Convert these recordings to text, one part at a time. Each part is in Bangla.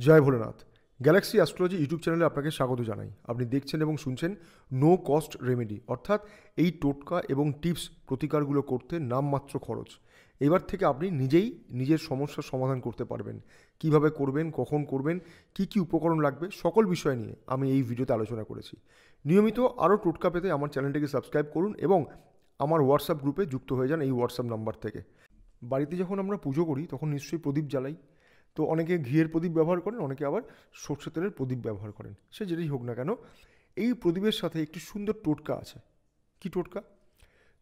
জয় ভোলেনাথ। গ্যালাক্সি অ্যাস্ট্রোলজি ইউটিউব চ্যানেলে আপনাকে স্বাগত জানাই। আপনি দেখছেন এবং শুনছেন নো কস্ট রেমেডি, অর্থাৎ এই টোটকা এবং টিপস প্রতিকারগুলো করতে নামমাত্র খরচ। এবার থেকে আপনি নিজেই নিজের সমস্যার সমাধান করতে পারবেন। কিভাবে করবেন, কখন করবেন, কি কি উপকরণ লাগবে, সকল বিষয় নিয়ে আমি এই ভিডিওতে আলোচনা করেছি। নিয়মিত আরও টোটকা পেতে আমার চ্যানেলটিকে সাবস্ক্রাইব করুন এবং আমার হোয়াটসঅ্যাপ গ্রুপে যুক্ত হয়ে যান এই হোয়াটসঅ্যাপ নাম্বার থেকে। বাড়িতে যখন আমরা পুজো করি তখন নিশ্চয়ই প্রদীপ জ্বালাই। তো অনেকে ঘিয়ের প্রদীপ ব্যবহার করেন, অনেকে আবার সর্ষে তেলের প্রদীপ ব্যবহার করেন। সে যেটাই হোক না কেন, এই প্রদীপের সাথে একটি সুন্দর টোটকা আছে। কি টোটকা?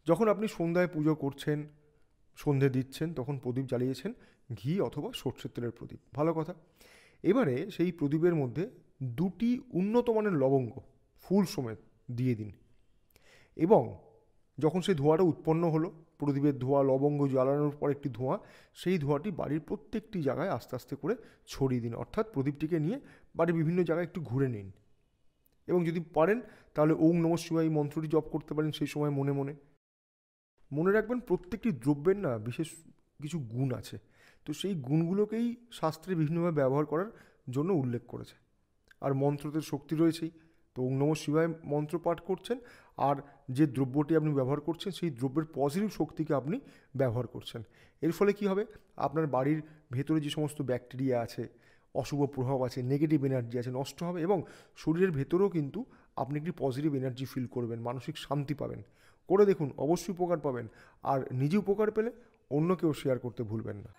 যখন আপনি সন্ধ্যায় পুজো করছেন, সন্ধে দিচ্ছেন, তখন প্রদীপ জ্বালিয়েছেন ঘি অথবা সর্ষের তেলের প্রদীপ, ভালো কথা। এবারে সেই প্রদীপের মধ্যে 2টি উন্নত মানের লবঙ্গ ফুল সমেত দিয়ে দিন এবং যখন সেই ধোঁয়াটা উৎপন্ন হলো, প্রদীপের ধোঁয়া, লবঙ্গ জ্বালানোর পর একটি ধোঁয়া, সেই ধোঁয়াটি বাড়ির প্রত্যেকটি জায়গায় আস্তে আস্তে করে ছড়িয়ে দিন। অর্থাৎ প্রদীপটিকে নিয়ে বাড়ির বিভিন্ন জায়গায় একটু ঘুরে নিন এবং যদি পারেন তাহলে ওম নমঃ শিবায় মন্ত্রটি জপ করতে পারেন সেই সময় মনে মনে। মনে রাখবেন প্রত্যেকটি দ্রব্যের না বিশেষ কিছু গুণ আছে, তো সেই গুণগুলোকেই শাস্ত্রে বিভিন্নভাবে ব্যবহার করার জন্য উল্লেখ করেছে। আর মন্ত্রদের শক্তি রয়েছেই। তো ওম নমঃ শিবায় মন্ত্র পাঠ করছেন আর যে দ্রব্যটি আপনি ব্যবহার করছেন সেই দ্রব্যের পজিটিভ শক্তিকে আপনি ব্যবহার করছেন। এর ফলে কি হবে, আপনার বাড়ির ভেতরে যে সমস্ত ব্যাকটেরিয়া আছে, অশুভ প্রভাব আছে, নেগেটিভ এনার্জি আছে, নষ্ট হবে এবং শরীরের ভেতরেও কিন্তু আপনি একটি পজিটিভ এনার্জি ফিল করবেন, মানসিক শান্তি পাবেন। করে দেখুন, অবশ্যই উপকার পাবেন। আর নিজে উপকার পেলে অন্যকেও শেয়ার করতে ভুলবেন না।